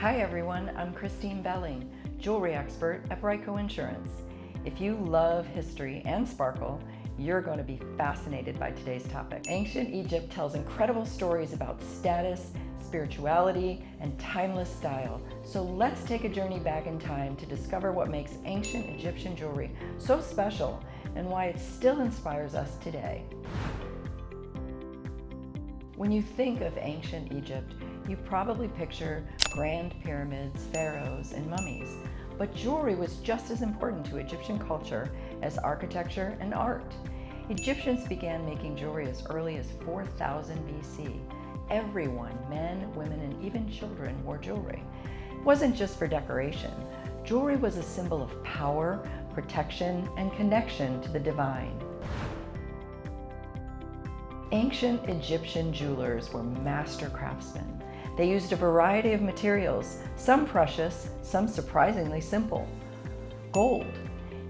Hi everyone, I'm Christine Belling, jewelry expert at BriteCo Insurance. If you love history and sparkle, you're going to be fascinated by today's topic. Ancient Egypt tells incredible stories about status, spirituality, and timeless style. So let's take a journey back in time to discover what makes ancient Egyptian jewelry so special and why it still inspires us today. When you think of ancient Egypt, you probably picture grand pyramids, pharaohs, and mummies. But jewelry was just as important to Egyptian culture as architecture and art. Egyptians began making jewelry as early as 4000 BC. Everyone, men, women, and even children, wore jewelry. It wasn't just for decoration. Jewelry was a symbol of power, protection, and connection to the divine. Ancient Egyptian jewelers were master craftsmen. They used a variety of materials, some precious, some surprisingly simple. Gold.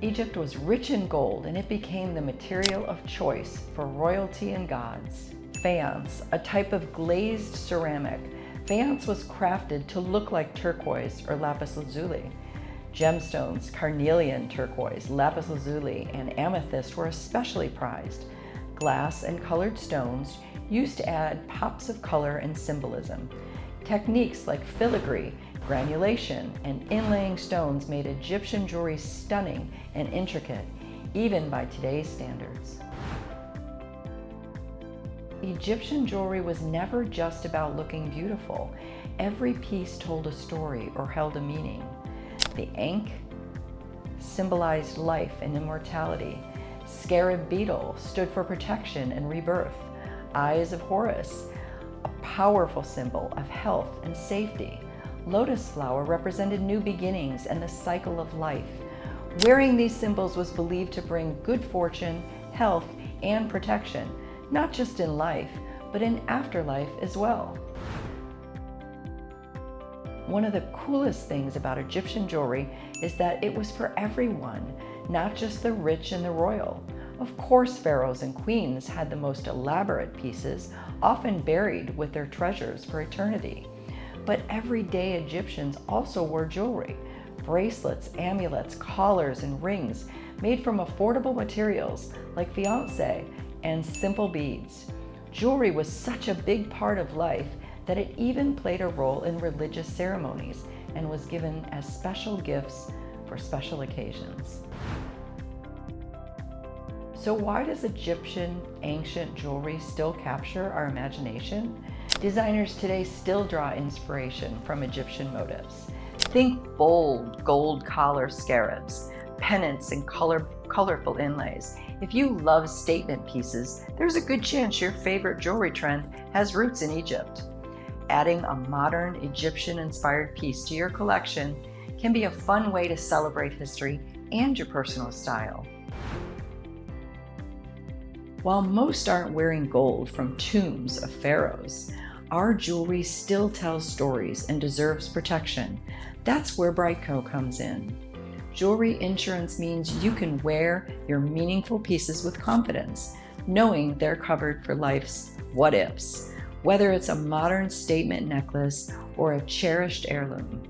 Egypt was rich in gold, and it became the material of choice for royalty and gods. Faience, a type of glazed ceramic. Faience was crafted to look like turquoise or lapis lazuli. Gemstones, carnelian turquoise, lapis lazuli, and amethyst were especially prized. Glass and colored stones used to add pops of color and symbolism. Techniques like filigree, granulation, and inlaying stones made Egyptian jewelry stunning and intricate, even by today's standards. Egyptian jewelry was never just about looking beautiful. Every piece told a story or held a meaning. The ankh symbolized life and immortality. Scarab beetle stood for protection and rebirth. Eyes of Horus, a powerful symbol of health and safety. Lotus flower represented new beginnings and the cycle of life. Wearing these symbols was believed to bring good fortune, health, and protection, not just in life, but in afterlife as well. One of the coolest things about Egyptian jewelry is that it was for everyone, not just the rich and the royal. Of course, pharaohs and queens had the most elaborate pieces, often buried with their treasures for eternity. But everyday Egyptians also wore jewelry. Bracelets, amulets, collars, and rings made from affordable materials like fiancé and simple beads. Jewelry was such a big part of life that it even played a role in religious ceremonies and was given as special gifts for special occasions. So why does Egyptian ancient jewelry still capture our imagination? Designers today still draw inspiration from Egyptian motifs. Think bold gold collar scarabs, pennants, and colorful inlays. If you love statement pieces, there's a good chance your favorite jewelry trend has roots in Egypt. Adding a modern Egyptian-inspired piece to your collection can be a fun way to celebrate history and your personal style. While most aren't wearing gold from tombs of pharaohs, our jewelry still tells stories and deserves protection. That's where BriteCo comes in. Jewelry insurance means you can wear your meaningful pieces with confidence, knowing they're covered for life's what-ifs, whether it's a modern statement necklace or a cherished heirloom.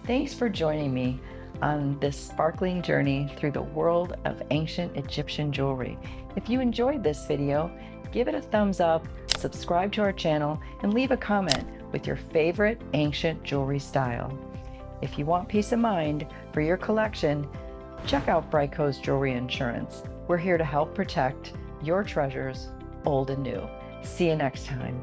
Thanks for joining me on this sparkling journey through the world of ancient Egyptian jewelry. If you enjoyed this video, give it a thumbs up, subscribe to our channel, and leave a comment with your favorite ancient jewelry style. If you want peace of mind for your collection, check out BriteCo's Jewelry Insurance. We're here to help protect your treasures, old and new. See you next time.